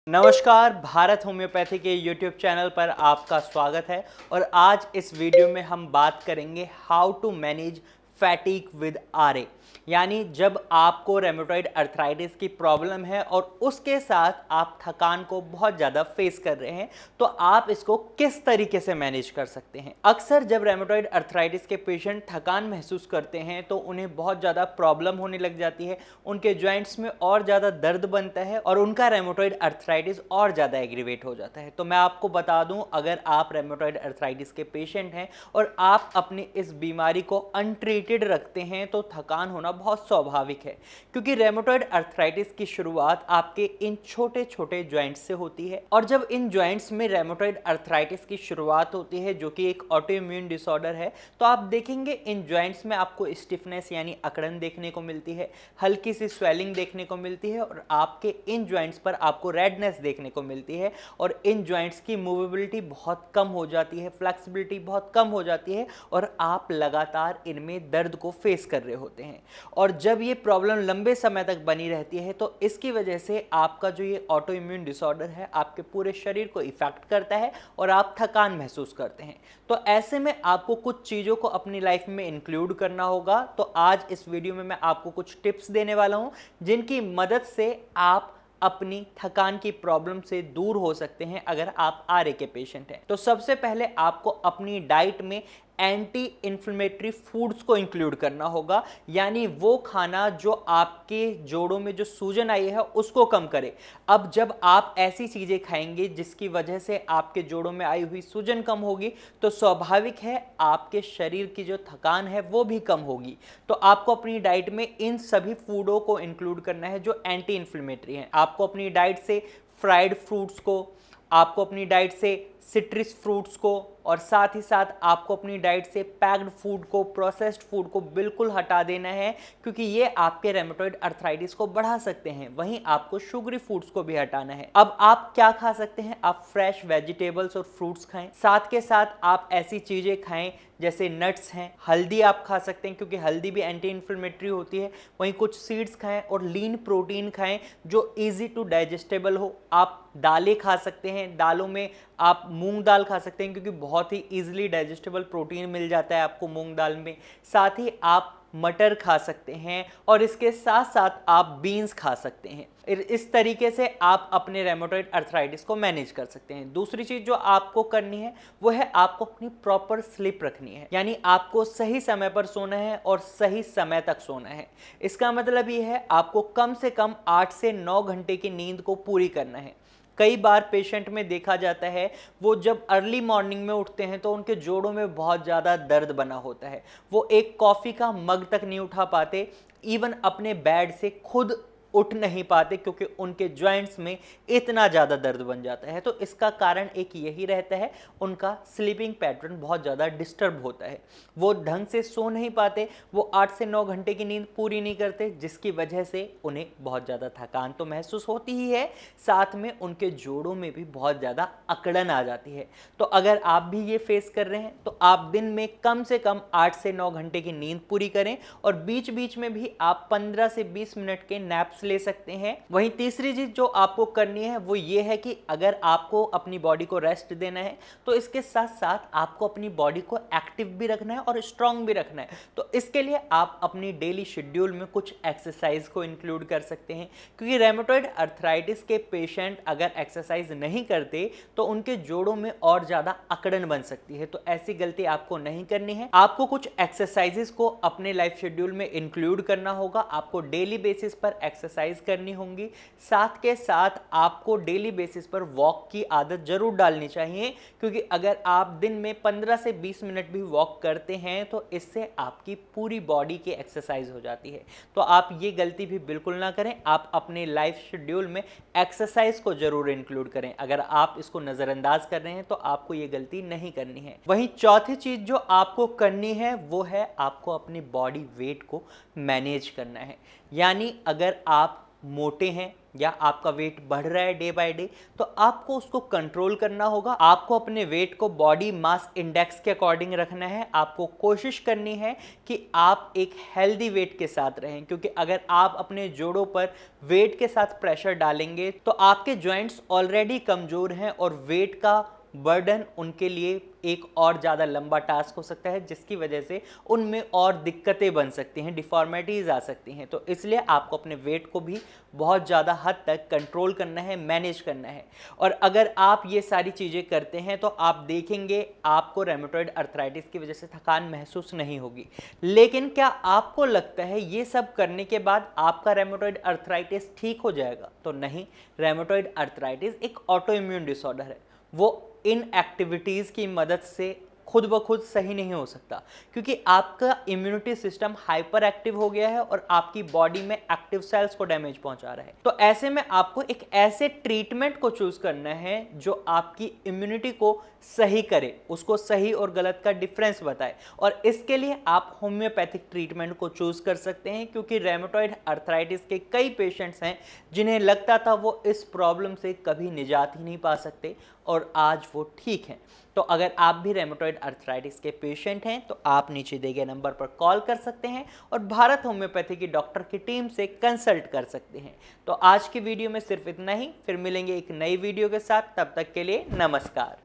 नमस्कार, भारत होम्योपैथी के YouTube channel पर आपका स्वागत है। और आज इस वीडियो में हम बात करेंगे how to manage fatigue with RA, यानी जब आपको रेमेटॉइड अर्थराइटिस की प्रॉब्लम है और उसके साथ आप थकान को बहुत ज़्यादा फेस कर रहे हैं, तो आप इसको किस तरीके से मैनेज कर सकते हैं। अक्सर जब रेमेटॉइड अर्थराइटिस के पेशेंट थकान महसूस करते हैं तो उन्हें बहुत ज़्यादा प्रॉब्लम होने लग जाती है, उनके जॉइंट्स में और ज़्यादा दर्द बनता है और उनका रेमेटॉइड अर्थराइटिस और ज़्यादा एग्रीवेट हो जाता है। तो मैं आपको बता दूं, अगर आप रेमेटॉइड अर्थराइटिस के पेशेंट हैं और आप अपनी इस बीमारी को अनट्रीटेड रखते हैं तो थकान होना बहुत स्वाभाविक है, क्योंकि रेमेटॉइड अर्थराइटिस की शुरुआत आपके इन छोटे छोटे जॉइंट्स से होती है। और जब इन जॉइंट्स में रेमेटॉइड अर्थराइटिस की शुरुआत होती है, जो कि एक ऑटोइम्यून डिसऑर्डर है, तो आप देखेंगे इन जॉइंट्स में आपको स्टिफनेस यानी अकड़न देखने को मिलती है, हल्की सी स्वेलिंग देखने को मिलती है और आपके इन जॉइंट्स पर आपको रेडनेस देखने को मिलती है और इन जॉइंट्स की मूवेबिलिटी बहुत कम हो जाती है, फ्लेक्सिबिलिटी बहुत कम हो जाती है और आप लगातार इनमें दर्द को फेस कर रहे होते हैं। और जब ये प्रॉब्लम लंबे समय तक बनी रहती है तो इसकी वजह से आपका जो ये ऑटो इम्यून डिसऑर्डर है आपके पूरे शरीर को इफेक्ट करता है और आप थकान महसूस करते हैं। तो ऐसे में आपको कुछ चीज़ों को अपनी लाइफ में इंक्लूड करना होगा। तो आज इस वीडियो में मैं आपको कुछ टिप्स देने वाला हूं, जिनकी मदद से आप अपनी थकान की प्रॉब्लम से दूर हो सकते हैं अगर आप आरए के पेशेंट हैं। तो सबसे पहले आपको अपनी डाइट में एंटी इन्फ्लेमेटरी फूड्स को इंक्लूड करना होगा, यानी वो खाना जो आपके जोड़ों में जो सूजन आई है उसको कम करे। अब जब आप ऐसी चीज़ें खाएंगे जिसकी वजह से आपके जोड़ों में आई हुई सूजन कम होगी, तो स्वाभाविक है आपके शरीर की जो थकान है वो भी कम होगी। तो आपको अपनी डाइट में इन सभी फूडों को इंक्लूड करना है जो एंटी इन्फ्लेमेटरी हैं। आपको अपनी डाइट से फ्राइड फ्रूट्स को, आपको अपनी डाइट से सिट्रस फ्रूट्स को और साथ ही साथ आपको अपनी डाइट से पैक्ड फूड को, प्रोसेस्ड फूड को बिल्कुल हटा देना है, क्योंकि ये आपके रेमेटॉइड अर्थराइटिस को बढ़ा सकते हैं। वहीं आपको शुगरी फूड्स को भी हटाना है। अब आप क्या खा सकते हैं? आप फ्रेश वेजिटेबल्स और फ्रूट्स खाएं, साथ के साथ आप ऐसी चीज़ें खाएं जैसे नट्स हैं, हल्दी आप खा सकते हैं क्योंकि हल्दी भी एंटी इन्फ्लेमेटरी होती है। वहीं कुछ सीड्स खाएं और लीन प्रोटीन खाएं जो ईजी टू डाइजेस्टेबल हो। आप दालें खा सकते हैं, दालों में आप मूंग दाल खा सकते हैं क्योंकि बहुत ही ईजिली डाइजेस्टेबल प्रोटीन मिल जाता है आपको मूंग दाल में। साथ ही आप मटर खा सकते हैं और इसके साथ साथ आप बीन्स खा सकते हैं। इस तरीके से आप अपने रेमेटॉइड अर्थराइटिस को मैनेज कर सकते हैं। दूसरी चीज जो आपको करनी है वो है आपको अपनी प्रॉपर स्लीप रखनी है, यानी आपको सही समय पर सोना है और सही समय तक सोना है। इसका मतलब ये है आपको कम से कम 8 से 9 घंटे की नींद को पूरी करना है। कई बार पेशेंट में देखा जाता है वो जब अर्ली मॉर्निंग में उठते हैं तो उनके जोड़ों में बहुत ज़्यादा दर्द बना होता है, वो एक कॉफ़ी का मग तक नहीं उठा पाते, इवन अपने बेड से खुद उठ नहीं पाते क्योंकि उनके जॉइंट्स में इतना ज़्यादा दर्द बन जाता है। तो इसका कारण एक यही रहता है, उनका स्लीपिंग पैटर्न बहुत ज़्यादा डिस्टर्ब होता है, वो ढंग से सो नहीं पाते, वो 8 से 9 घंटे की नींद पूरी नहीं करते, जिसकी वजह से उन्हें बहुत ज़्यादा थकान तो महसूस होती ही है, साथ में उनके जोड़ों में भी बहुत ज़्यादा अकड़न आ जाती है। तो अगर आप भी ये फेस कर रहे हैं तो आप दिन में कम से कम 8 से 9 घंटे की नींद पूरी करें और बीच बीच में भी आप 15 से 20 मिनट के नैप्स ले सकते हैं। वहीं तीसरी चीज जो आपको करनी है वो ये है कि अगर आपको अपनी बॉडी को रेस्ट देना है तो इसके साथ साथ आपको अपनी बॉडी को एक्टिव भी रखना है और स्ट्रांग भी रखना है। तो इसके लिए आप अपनी डेली शेड्यूल में कुछ एक्सरसाइज को इंक्लूड कर सकते हैं, क्योंकि रेमेटॉइड अर्थराइटिस के पेशेंट अगर एक्सरसाइज नहीं करते तो उनके जोड़ों में और ज्यादा अकड़न बन सकती है। तो ऐसी गलती आपको नहीं करनी है। आपको कुछ एक्सरसाइजेस को अपने लाइफ शेड्यूल में इंक्लूड करना होगा, आपको डेली बेसिस पर एक्सरसाइज करनी होंगी, साथ के साथ आपको डेली बेसिस पर वॉक की आदत जरूर डालनी चाहिए, क्योंकि अगर आप दिन में 15 से 20 मिनट भी वॉक करते हैं तो इससे आपकी पूरी बॉडी की एक्सरसाइज हो जाती है। तो आप ये गलती भी बिल्कुल ना करें, आप अपने लाइफ शेड्यूल में एक्सरसाइज को जरूर इंक्लूड करें। अगर आप इसको नजरअंदाज कर रहे हैं तो आपको ये गलती नहीं करनी है। वहीं चौथी चीज जो आपको करनी है वो है आपको अपनी बॉडी वेट को मैनेज करना है, यानी अगर आप मोटे हैं या आपका वेट बढ़ रहा है डे बाय डे, तो आपको उसको कंट्रोल करना होगा। आपको अपने वेट को बॉडी मास इंडेक्स के अकॉर्डिंग रखना है। आपको कोशिश करनी है कि आप एक हेल्दी वेट के साथ रहें, क्योंकि अगर आप अपने जोड़ों पर वेट के साथ प्रेशर डालेंगे तो आपके जॉइंट्स ऑलरेडी कमजोर हैं और वेट का बर्डन उनके लिए एक और ज़्यादा लंबा टास्क हो सकता है, जिसकी वजह से उनमें और दिक्कतें बन सकती हैं, डिफॉर्मिटीज़ आ सकती हैं। तो इसलिए आपको अपने वेट को भी बहुत ज़्यादा हद तक कंट्रोल करना है, मैनेज करना है। और अगर आप ये सारी चीज़ें करते हैं तो आप देखेंगे आपको रेमेटॉइड अर्थराइटिस की वजह से थकान महसूस नहीं होगी। लेकिन क्या आपको लगता है ये सब करने के बाद आपका रेमेटॉइड अर्थराइटिस ठीक हो जाएगा? तो नहीं, रेमेटॉइड अर्थराइटिस एक ऑटो इम्यून डिसऑर्डर है। वो इन एक्टिविटीज़ की मदद से खुद ब खुद सही नहीं हो सकता, क्योंकि आपका इम्यूनिटी सिस्टम हाइपर एक्टिव हो गया है और आपकी बॉडी में एक्टिव सेल्स को डैमेज पहुंचा रहा है। तो ऐसे में आपको एक ऐसे ट्रीटमेंट को चूज करना है जो आपकी इम्यूनिटी को सही करे, उसको सही और गलत का डिफरेंस बताए। और इसके लिए आप होम्योपैथिक ट्रीटमेंट को चूज कर सकते हैं, क्योंकि रेमेटॉइड अर्थराइटिस के कई पेशेंट्स हैं जिन्हें लगता था वो इस प्रॉब्लम से कभी निजात ही नहीं पा सकते और आज वो ठीक हैं। तो अगर आप भी रेमेटॉइड अर्थराइटिस के पेशेंट हैं तो आप नीचे दिए गए नंबर पर कॉल कर सकते हैं और भारत होम्योपैथी की डॉक्टर की टीम से कंसल्ट कर सकते हैं। तो आज की वीडियो में सिर्फ इतना ही, फिर मिलेंगे एक नई वीडियो के साथ। तब तक के लिए नमस्कार।